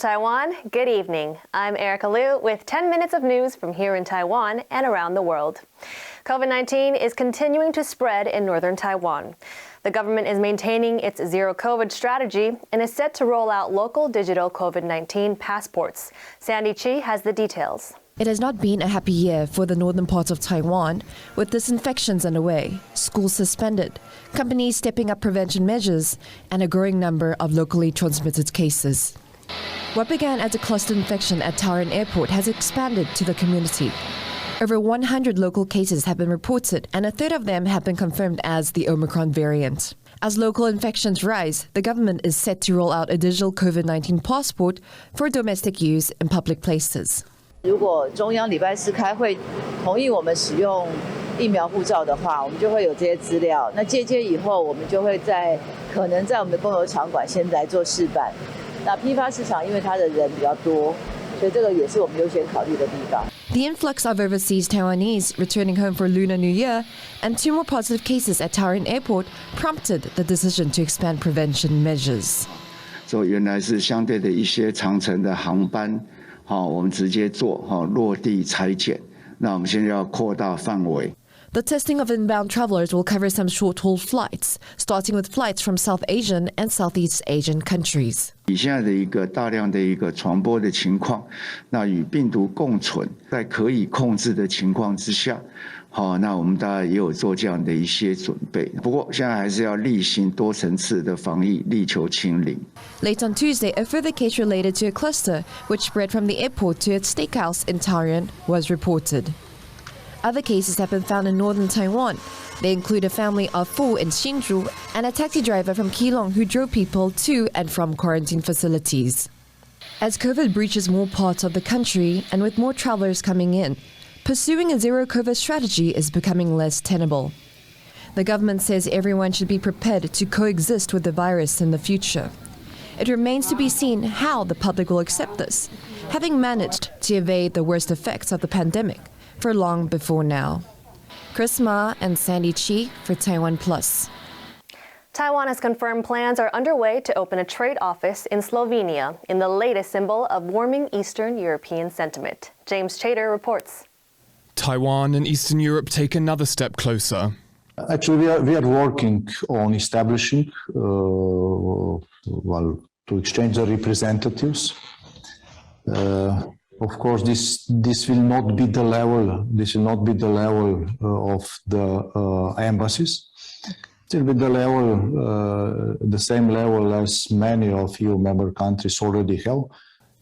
Taiwan, good evening. I'm Erika Liu with 10 minutes of news from here in Taiwan and around the world. COVID-19 is continuing to spread in northern Taiwan. The government is maintaining its zero-COVID strategy and is set to roll out local digital COVID-19 passports. Sandy Chi has the details. It has not been a happy year for the northern parts of Taiwan, with disinfections underway, schools suspended, companies stepping up prevention measures, and a growing number of locally transmitted cases. What began as a cluster infection at Taiwan Airport has expanded to the community. Over 100 local cases have been reported, and a third of them have been confirmed as the Omicron variant. As local infections rise, the government is set to roll out a digital COVID-19 passport for domestic use in public places. 如果中央礼拜四开会同意我们使用疫苗护照的话，我们就会有这些资料。那借鉴以后，我们就会可能在我们的公有场馆先来做示范。那批发市场因为它的人比较多，所以这个也是我们优先考虑的地方。 The influx of overseas Taiwanese returning home for Lunar New Year and 2 more positive cases at Taiwan Airport prompted the decision to expand prevention measures. 所以原来是相对的一些长程的航班，我们直接做落地裁剪。那我们现在要扩大范围。 The testing of inbound travelers will cover some short-haul flights, starting with flights from South Asian and Southeast Asian countries. 以现在的一个大量的一个传播的情况，那与病毒共存，在可以控制的情况之下，那我们大家也有做这样的一些准备。不过现在还是要例行多层次的防疫，力求清零。 Late on Tuesday, a further case related to a cluster, which spread from the airport to its steakhouse in Taiwan, was reported. Other cases have been found in northern Taiwan. They include a family of 4 in Hsinchu and a taxi driver from Keelung who drove people to and from quarantine facilities. As COVID breaches more parts of the country and with more travelers coming in, pursuing a zero-COVID strategy is becoming less tenable. The government says everyone should be prepared to coexist with the virus in the future. It remains to be seen how the public will accept this, having managed to evade the worst effects of the pandemic for long before now. Chris Ma and Sandy Chi for TaiwanPlus. Taiwan has confirmed plans are underway to open a trade office in Slovenia in the latest symbol of warming Eastern European sentiment. James Chater reports. Taiwan and Eastern Europe take another step closer. Actually, we are working on establishing, to exchange the representatives. Of course, this will not be the level. This will not be the level of the embassies. It will be the level, the same level as many of EU member countries already have.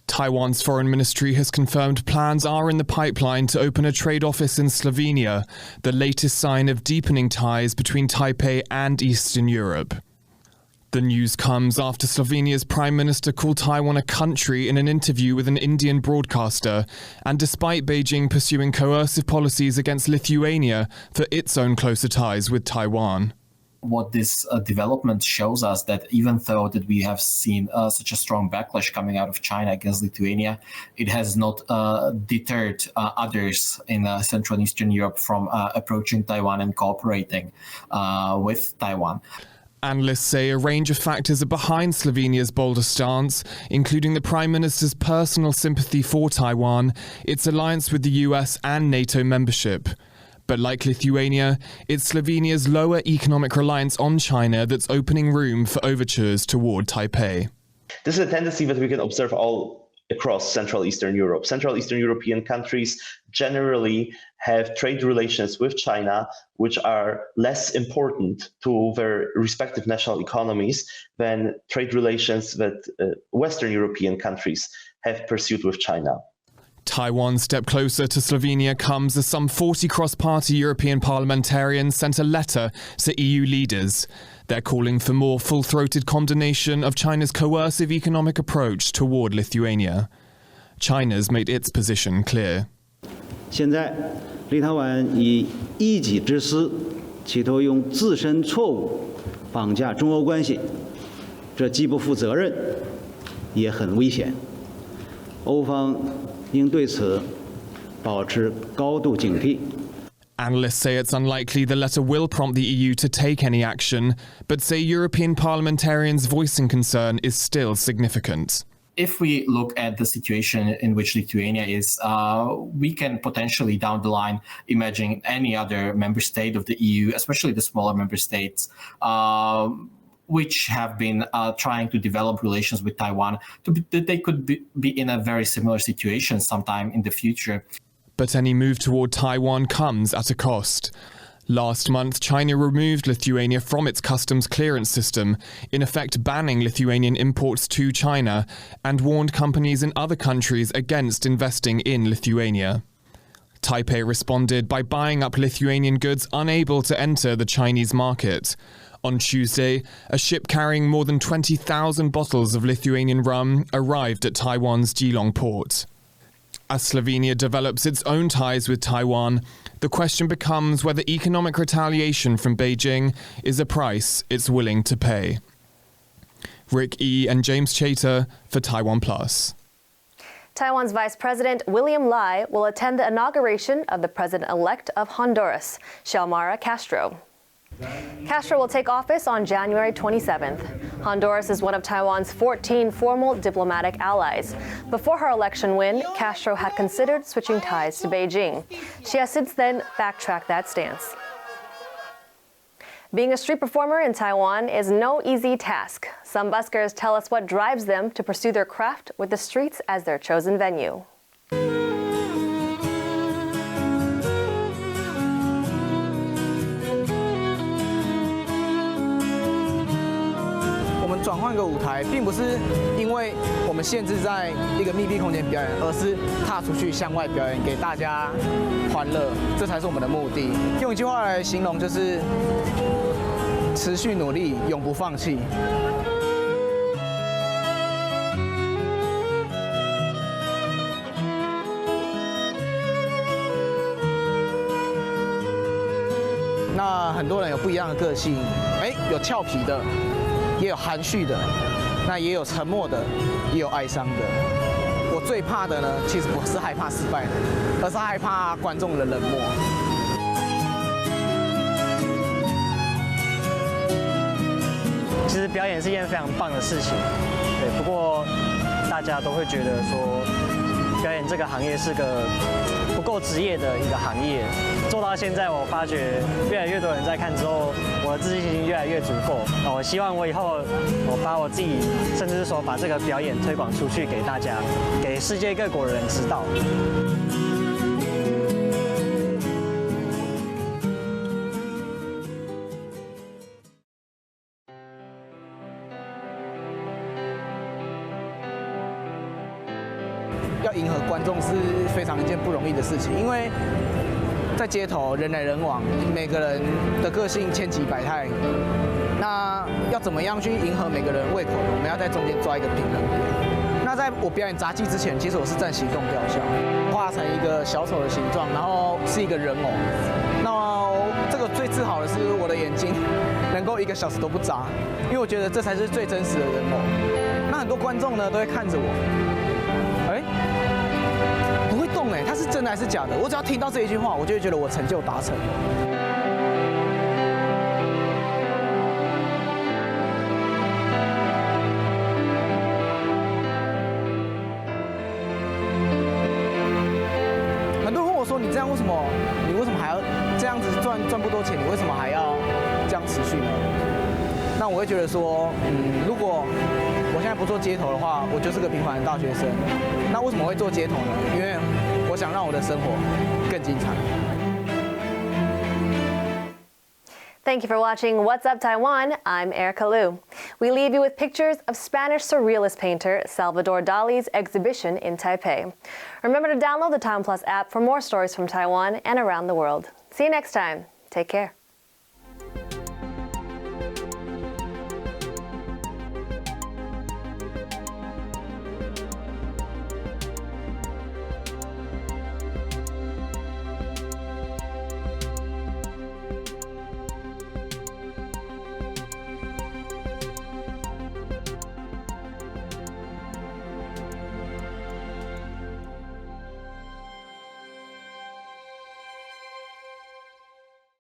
Taiwan's foreign ministry has confirmed plans are in the pipeline to open a trade office in Slovenia, the latest sign of deepening ties between Taipei and Eastern Europe. The news comes after Slovenia's Prime Minister called Taiwan a country in an interview with an Indian broadcaster, and despite Beijing pursuing coercive policies against Lithuania for its own closer ties with Taiwan. What this development shows us that even though that we have seen such a strong backlash coming out of China against Lithuania, it has not deterred others in Central and Eastern Europe from approaching Taiwan and cooperating with Taiwan. Analysts say a range of factors are behind Slovenia's bolder stance, including the Prime Minister's personal sympathy for Taiwan, its alliance with the US and NATO membership. But like Lithuania, it's Slovenia's lower economic reliance on China that's opening room for overtures toward Taipei. This is a tendency that we can observe all across Central Eastern Europe. Central Eastern European countries generally have trade relations with China which are less important to their respective national economies than trade relations that Western European countries have pursued with China. Taiwan's step closer to Slovenia comes as some 40 cross-party European parliamentarians sent a letter to EU leaders. They're calling for more full-throated condemnation of China's coercive economic approach toward Lithuania. China's made its position clear. 现在，立陶宛以一己之私，企图用自身错误绑架中欧关系，这既不负责任，也很危险。欧方应对此保持高度警惕。 Analysts say it's unlikely the letter will prompt the EU to take any action, but say European parliamentarians voicing concern is still significant. if we look at the situation in which Lithuania is, we can potentially down the line imagine any other member state of the EU, especially the smaller member states, which have been trying to develop relations with Taiwan, they could be in a very similar situation sometime in the future. But any move toward Taiwan comes at a cost. Last month, China removed Lithuania from its customs clearance system, in effect banning Lithuanian imports to China, and warned companies in other countries against investing in Lithuania. Taipei responded by buying up Lithuanian goods unable to enter the Chinese market. On Tuesday, a ship carrying more than 20,000 bottles of Lithuanian rum arrived at Taiwan's Geelong port. As Slovenia develops its own ties with Taiwan, the question becomes whether economic retaliation from Beijing is a price it's willing to pay. Rick E. and James Chater for TaiwanPlus. Taiwan's Vice President William Lai will attend the inauguration of the president-elect of Honduras, Xiomara Castro. Castro will take office on January 27th. Honduras is one of Taiwan's 14 formal diplomatic allies. Before her election win, Castro had considered switching ties to Beijing. She has since then backtracked that stance. Being a street performer in Taiwan is no easy task. Some buskers tell us what drives them to pursue their craft with the streets as their chosen venue. 转换个舞台，并不是因为我们限制在一个密闭空间表演，而是踏出去向外表演，给大家欢乐，这才是我们的目的。用一句话来形容，就是持续努力，永不放弃。 那很多人有不一样的个性，有俏皮的，也有含蓄的，那也有沉默的，也有哀伤的。我最怕的呢，其实不是害怕失败的，而是害怕观众的冷漠。其实表演是一件非常棒的事情，对。不过大家都会觉得说，表演这个行业是个不够职业的一个行业。 做到现在，我发觉越来越多人在看之后，我的自信心越来越足够。我希望我以后，我把我自己，甚至是说把这个表演推广出去给大家，给世界各国的人知道。要迎合观众是非常一件不容易的事情，因为 在街头人来人往，每个人的个性千奇百态。那要怎么样去迎合每个人胃口？我们要在中间抓一个平衡点。那在我表演杂技之前，其实我是站行动雕像，画成一个小丑的形状，然后是一个人偶。那这个最自豪的是我的眼睛能够1个小时都不眨，因为我觉得这才是最真实的人偶。那很多观众呢都会看着我，它是真的还是假的？我只要听到这一句话，我就会觉得我成就达成了。很多人问我说：“你这样为什么？你为什么还要这样子赚不多钱？你为什么还要这样持续呢？”那我会觉得说，如果我现在不做街头的话，我就是个平凡的大学生。那为什么会做街头呢？因为 我想让我的生活更精彩。 Thank you for watching What's Up Taiwan. I'm Erika Liu. We leave you with pictures of Spanish surrealist painter Salvador Dali's exhibition in Taipei. Remember to download the TaiwanPlus app for more stories from Taiwan and around the world. See you next time. Take care.